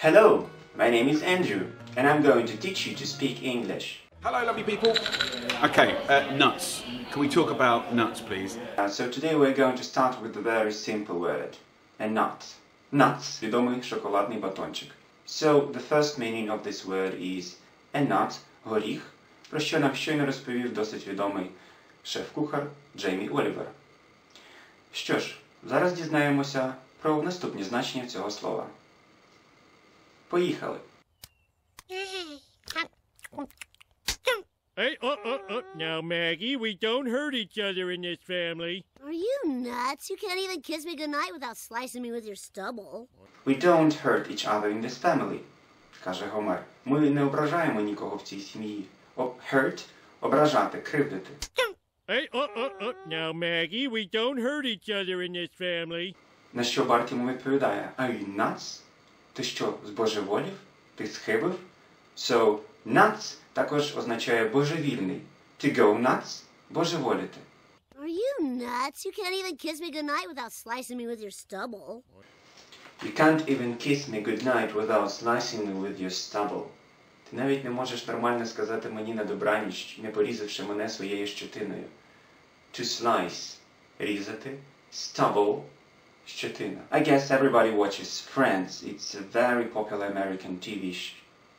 Hello, my name is Andrew, and I'm going to teach you to speak English. Hello, lovely people. Okay, nuts. Can we talk about nuts, please? So today we're going to start with a very simple word. A nut. Nuts, відомий шоколадний батончик. So, the first meaning of this word is a nut, горіх, про що нам щойно розповів досить відомий шеф-кухар Джеймі Олівер. Що ж, зараз дізнаємося про наступні значення цього слова. Поїхали! Hey, now, Maggie, we don't hurt each other in this family. Are you nuts? You can't even kiss me goodnight without slicing me with your stubble. We don't hurt each other in this family, каже Гомер. Ми не ображаємо нікого в цій сім'ї. Hurt – ображати, кривдити. Hey, now, Maggie, we don't hurt each other in this family. На що Барт йому відповідає: Are you nuts? Ти що, збожеволів? Ти схибив? So, nuts також означає божевільний. To go nuts – божеволіти. Are you nuts? You can't even kiss me goodnight without slicing me with your stubble. You can't even kiss me goodnight without slicing me with your stubble. Ти навіть не можеш нормально сказати мені на добраніч, не порізавши мене своєю щетиною. To slice – різати. Stubble – щетина. I guess everybody watches Friends. It's a very popular American TV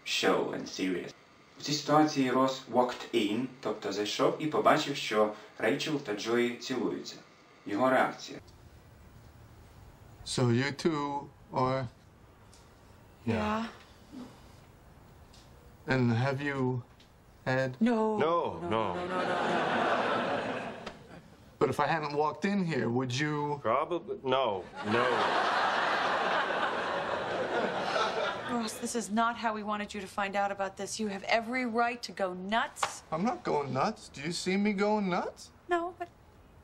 show and series. У цій ситуації Рос walked in, тобто зайшов і побачив, що Рейчел та Джої цілуються. Його реакція. So you two are... Yeah. And have you had... No. But if I hadn't walked in here, would you... Probably. No. Ross, this is not how we wanted you to find out about this. You have every right to go nuts. I'm not going nuts. Do you see me going nuts? No, but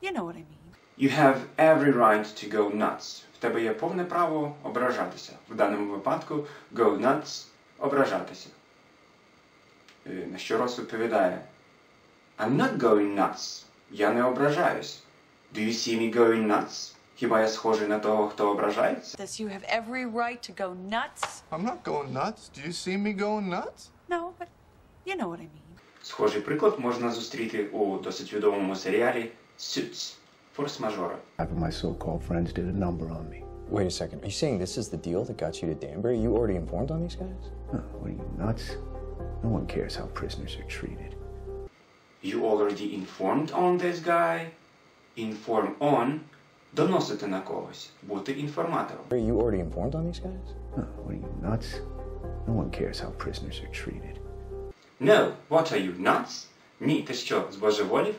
you know what I mean. You have every right to go nuts. В тебе є повне право ображатися. В даному випадку go nuts – ображатися. На що Рос відповідає: I'm not going nuts. Я не ображаюсь. Do you see me going nuts? Хіба я схожий на того, хто ображається? You have every right to go nuts. I'm not going nuts. Do you see me going nuts? No, but you know what I mean. Схожий приклад можна зустріти у досить відомому серіалі Suits. Форс-мажори. Half of my so-called friends did a number on me. Wait a second. Are you saying this is the deal that got you to Danbury? You already informed on these guys? Huh, what are you, nuts? No one cares how prisoners are treated. You already informed on this guy? Inform on – доносити на когось, бути інформатором. You already informed on these guys? Huh, what are you, nuts? No one cares how prisoners are treated. No, what are you, nuts? Ні, ти що, збожеволів?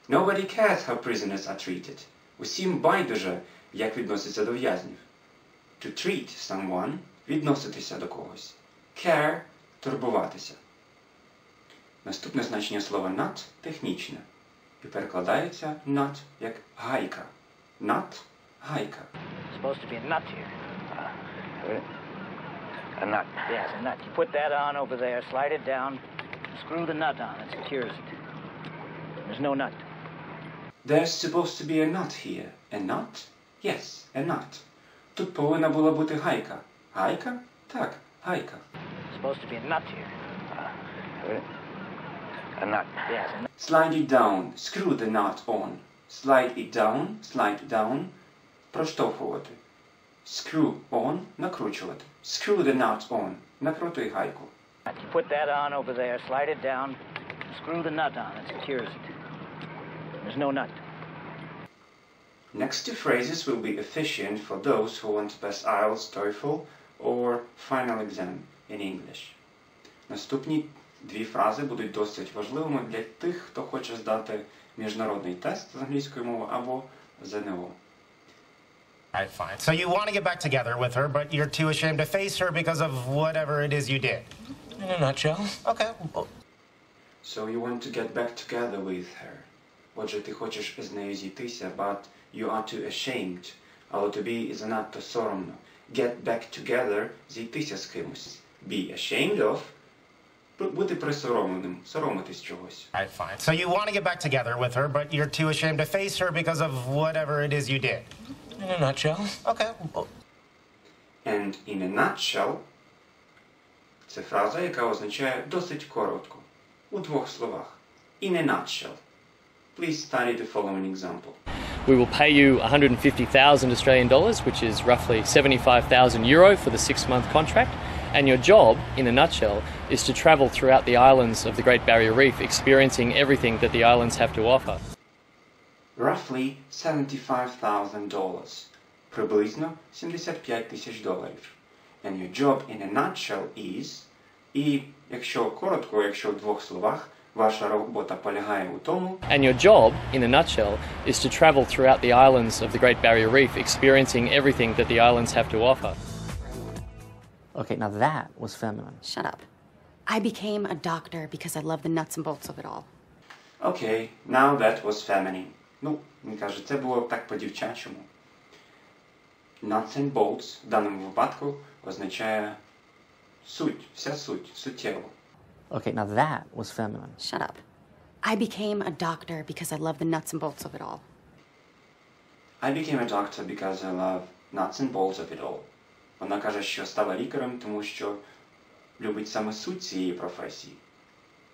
Nobody cares how prisoners are treated. Усім байдуже, як відносяться до в'язнів. To treat someone – відноситися до когось. Care – турбуватися. Наступне значення слова nut – технічне. І перекладається nut як гайка. Nut – гайка. Supposed to be a nut here. A nut. Yes, a nut. You put that on over there, slide it down, screw the nut on, it secures it. There's no nut. There's supposed to be a nut here. A nut? Yes, a nut. Тут повинна була бути гайка. Гайка? Так, гайка. Supposed to be a nut here. A nut. Yes, a nut. Slide it down. Screw the nut on. Slide it down, проштовхувати. Screw on – накручувати. Screw the nut on – накрути гайку. You put that on over there, slide it down, screw the nut on, it secures it. There's no nut. Next two phrases will be efficient for those who want to pass IELTS, TOEFL or final exam in English. Наступні дві фрази будуть досить важливими для тих, хто хоче здати міжнародний тест з англійської мови або ЗНО. Alright, fine. So you want to get back together with her, but you're too ashamed to face her because of whatever it is you did. In a nutshell. Okay. So you want to get back together with her. Отже, ти хочеш з нею зійтися, but you are too ashamed. Але тобі занадто соромно. Get back together – зійтися з кимось. Be ashamed of – бути присоромленим, соромитись чогось. Alright, fine. So you want to get back together with her, but you're too ashamed to face her because of whatever it is you did. In a nutshell. Okay. And in a nutshell Це фраза, яка означає досить коротко, у двох словах. In a nutshell. Please study the following example. We will pay you 150,000 Australian dollars, which is roughly 75,000 euro for the 6-month contract. And your job, in a nutshell, is to travel throughout the islands of the Great Barrier Reef, experiencing everything that the islands have to offer. Roughly $75,000. Приблизно $75,000. And your job in a nutshell is... І якщо коротко, якщо в двох словах, ваша робота полягає у тому... And your job, in a nutshell, is to travel throughout the islands of the Great Barrier Reef, experiencing everything that the islands have to offer. Okay, now that was feminine. Shut up. I became a doctor because I love the nuts and bolts of it all. Okay, now that was feminine. Ну, він каже, це було так по-дівчачому. Nuts and bolts в даному випадку означає суть, вся суть, суттєво. Okay, now that was feminine. Shut up. I became a doctor because I love the nuts and bolts of it all. I became a doctor because I love nuts and bolts of it all. Вона каже, що стала лікарем, тому що любить саме суть цієї професії.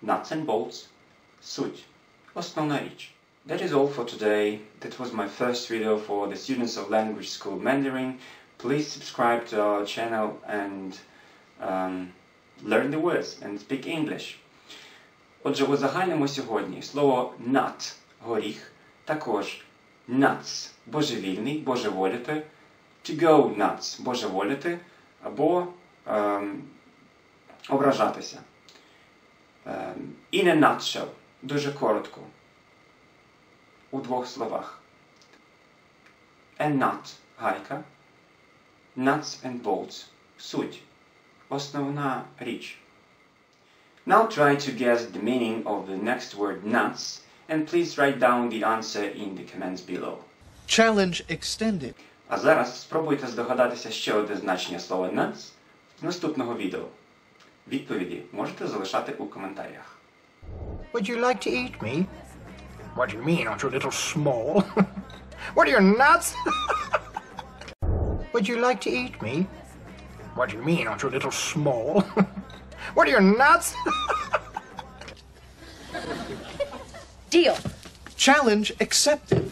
Nuts and bolts – суть, основна річ. That is all for today. That was my first video for the students of Language School Mandarin. Please subscribe to our channel and learn the words and speak English. Отже, узагальнимо сьогодні слово nut – горіх, також nuts – божевільний, божеволіти, to go nuts – божеволіти, або ображатися. In a nutshell – дуже коротко, у двох словах. A nut – гайка, nuts and bolts – суть, основна річ. Now try to guess the meaning of the next word nuts and please write down the answer in the comments below. Challenge extended. А зараз спробуйте здогадатися ще одне значення слова nuts з наступного відео. Відповіді можете залишати у коментарях. Would you like to eat me? What do you mean, aren't you a little small? What are your nuts? Would you like to eat me? What do you mean, aren't you a little small? What are your nuts? Deal. Challenge accepted.